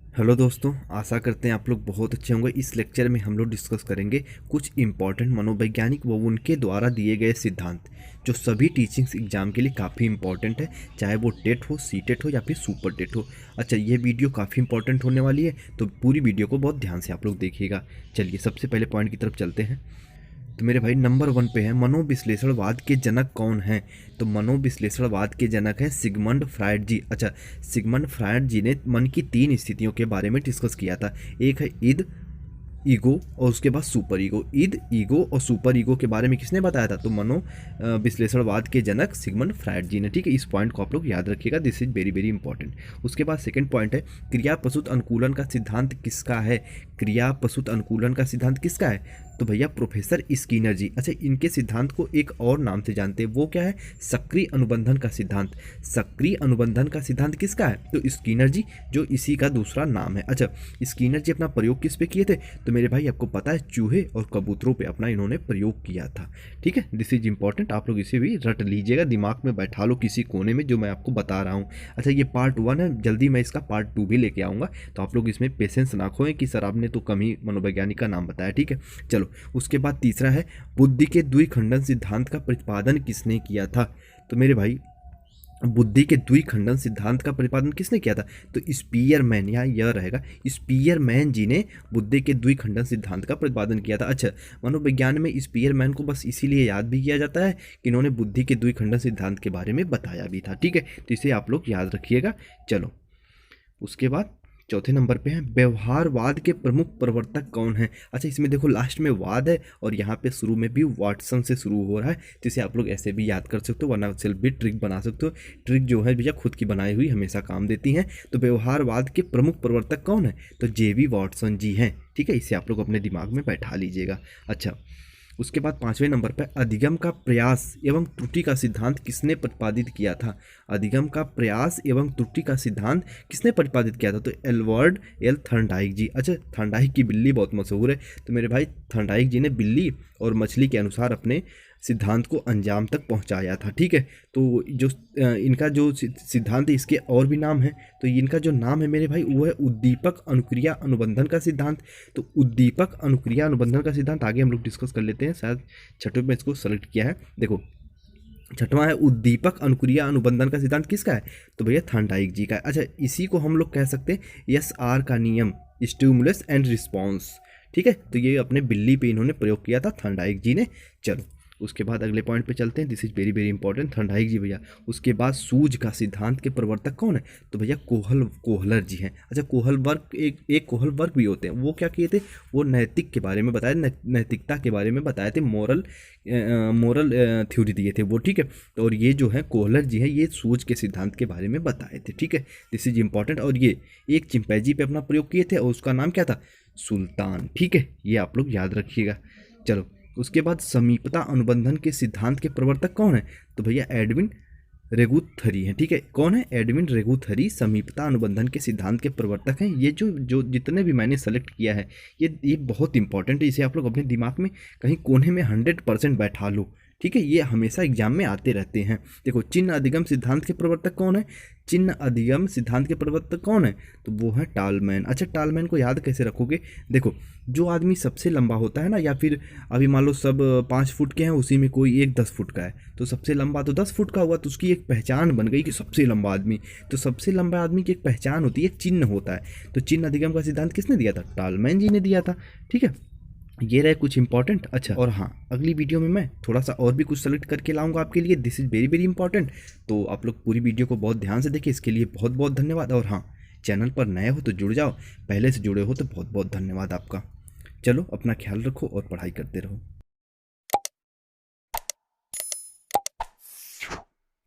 Hello दोस्तों, आशा करते हैं आप लोग बहुत अच्छे होंगे। इस लेक्चर में हम लोग डिस्कस करेंगे कुछ इंपॉर्टेंट मनोवैज्ञानिक व उनके द्वारा दिए गए सिद्धांत जो सभी टीचिंग्स एग्जाम के लिए काफ़ी इंपॉर्टेंट है, चाहे वो टेट हो, सी टेट हो या फिर सुपर टेट हो। अच्छा, ये वीडियो काफ़ी इंपॉर्टेंट होने वाली है, तो पूरी वीडियो को बहुत ध्यान से आप लोग देखिएगा। चलिए सबसे पहले पॉइंट की तरफ चलते हैं। तो मेरे भाई नंबर 1 पे है, मनोविश्लेषणवाद के जनक कौन हैं? तो मनोविश्लेषणवाद के जनक हैं सिगमंड फ्रायड जी। अच्छा, सिगमंड फ्रायड जी ने मन की 3 स्थितियों के बारे में डिस्कस किया था। एक है ईद, ईगो और उसके बाद सुपर ईगो। ईद, ईगो और सुपर ईगो के बारे में किसने बताया था? तो विश्लेषणवाद के जनक सिगमंड फ्रायड जी ने। ठीक है, इस पॉइंट को आप लोग याद रखिएगा, this is very very important. उसके बाद सेकंड पॉइंट है, क्रिया प्रसूत अनुकूलन का सिद्धांत किसका है? क्रिया प्रसूत अनुकूलन का सिद्धांत किसका है? तो भैया प्रोफेसर स्किनर जी। अच्छा, इनके सिद्धांत को एक और नाम से जानते हैं, वो क्या है? सक्रिय अनुबंधन का सिद्धांत। सक्रिय अनुबंधन का सिद्धांत किसका है? तो स्किनर जी, जो इसी का दूसरा नाम है। अच्छा, स्किनर जी अपना प्रयोग किस पे किए थे? तो मेरे भाई आपको पता है, चूहे और कबूतरों पे अपना इन्होंने प्रयोग किया था। ठीक है, दिस इज इंपॉर्टेंट, आप लोग इसे भी रट लीजिएगा, दिमाग में बैठा लो किसी कोने में, जो मैं आपको बता रहा हूँ। अच्छा, ये पार्ट 1 है, जल्दी मैं इसका पार्ट 2 भी लेके आऊँगा, तो आप लोग इसमें पेशेंस ना खोएं कि सर आपने तो कम ही मनोवैज्ञानिक का नाम बताया। ठीक है, चलो उसके बाद तीसरा है, बुद्धि के द्विखंडन सिद्धांत का प्रतिपादन किसने किया था? तो मेरे भाई बुद्धि के द्विखंडन सिद्धांत का प्रतिपादन किसने किया था? तो स्पीयरमैन, यहाँ यह रहेगा, स्पीयरमैन जी ने बुद्धि के द्विखंडन सिद्धांत का प्रतिपादन किया था। अच्छा, मनोविज्ञान में स्पीयरमैन को बस इसीलिए याद भी किया जाता है कि इन्होंने बुद्धि के द्विखंडन सिद्धांत के बारे में बताया भी था। ठीक है, तो इसे आप लोग याद रखिएगा। चलो उसके बाद चौथे नंबर पे है, व्यवहारवाद के प्रमुख प्रवर्तक कौन है? अच्छा, इसमें देखो लास्ट में वाद है और यहाँ पे शुरू में भी वाटसन से शुरू हो रहा है, तो इसे आप लोग ऐसे भी याद कर सकते हो, वरना सेल्फ भी ट्रिक बना सकते हो। ट्रिक जो है भैया खुद की बनाई हुई हमेशा काम देती हैं। तो व्यवहारवाद के प्रमुख प्रवर्तक कौन है? तो जेवी वाटसन जी हैं। ठीक है, इसे आप लोग अपने दिमाग में बैठा लीजिएगा। अच्छा, उसके बाद 5वें नंबर पर अधिगम का प्रयास एवं त्रुटि का सिद्धांत किसने प्रतिपादित किया था? अधिगम का प्रयास एवं त्रुटि का सिद्धांत किसने प्रतिपादित किया था? तो एल्वर्ड एल थर्नडाइक जी। अच्छा, थर्नडाइक की बिल्ली बहुत मशहूर है, तो मेरे भाई थर्नडाइक जी ने बिल्ली और मछली के अनुसार अपने सिद्धांत को अंजाम तक पहुंचाया था। ठीक है, तो जो इनका जो सिद्धांत है, इसके और भी नाम है, तो इनका जो नाम है मेरे भाई वो है उद्दीपक अनुक्रिया अनुबंधन का सिद्धांत। तो उद्दीपक अनुक्रिया अनुबंधन का सिद्धांत आगे हम लोग डिस्कस कर लेते हैं, शायद छठवें में इसको सेलेक्ट किया है। देखो छठवां है, उद्दीपक अनुक्रिया अनुबंधन का सिद्धांत किसका है? तो भैया थर्नडाइक जी का है। अच्छा, इसी को हम लोग कह सकते हैं SR का नियम, स्टिमुलस एंड रिस्पॉन्स। ठीक है, तो ये अपने बिल्ली पे इन्होंने प्रयोग किया था थर्नडाइक जी ने। चलो उसके बाद अगले पॉइंट पे चलते हैं, this is very very important, Thorndike ji भैया। उसके बाद सूझ का सिद्धांत के प्रवर्तक कौन है? तो भैया कोहलर जी हैं। अच्छा, कोहलवर्ग एक कोहलवर्ग भी होते हैं, वो क्या किए थे? वो नैतिक के बारे में बताए, नैतिकता के बारे में बताए थे, मोरल थ्योरी दिए थे वो। ठीक है, तो और ये जो है कोहलर जी हैं, ये सूझ के सिद्धांत के बारे में बताए थे। ठीक है, दिस इज इंपॉर्टेंट, और ये एक चिंपैंजी पे अपना प्रयोग किए थे और उसका नाम क्या था? सुल्तान। ठीक है, ये आप लोग याद रखिएगा। चलो उसके बाद समीपता अनुबंधन के सिद्धांत के प्रवर्तक कौन है? तो भैया एडविन रेगुथरी हैं। ठीक है, कौन है? एडविन रेगुथरी समीपता अनुबंधन के सिद्धांत के प्रवर्तक हैं। ये जो जो जितने भी मैंने सेलेक्ट किया है, ये बहुत इंपॉर्टेंट है, इसे आप लोग अपने दिमाग में कहीं कोने में 100% बैठा लो। ठीक है, ये हमेशा एग्जाम में आते रहते हैं। देखो, चिन्ह अधिगम सिद्धांत के प्रवर्तक कौन है? चिन्ह अधिगम सिद्धांत के प्रवर्तक कौन है? तो वो है टालमैन। अच्छा, टालमैन को याद कैसे रखोगे? देखो, जो आदमी सबसे लंबा होता है ना, या फिर अभी मान लो सब 5 फुट के हैं, उसी में कोई एक 10 फुट का है, तो सबसे लंबा तो 10 फुट का हुआ, तो उसकी एक पहचान बन गई कि सबसे लंबा आदमी। तो सबसे लंबा आदमी की एक पहचान होती है, एक चिन्ह होता है। तो चिन्ह अधिगम का सिद्धांत किसने दिया था? टालमैन जी ने दिया था। ठीक है, ये रहे कुछ इंपॉर्टेंट। अच्छा, और हाँ, अगली वीडियो में मैं थोड़ा सा और भी कुछ सेलेक्ट करके लाऊंगा आपके लिए, this is very very important. तो आप लोग पूरी वीडियो को बहुत ध्यान से देखिए, इसके लिए बहुत बहुत धन्यवाद। और हाँ, चैनल पर नए हो तो जुड़ जाओ, पहले से जुड़े हो तो बहुत बहुत धन्यवाद आपका। चलो, अपना ख्याल रखो और पढ़ाई करते रहो।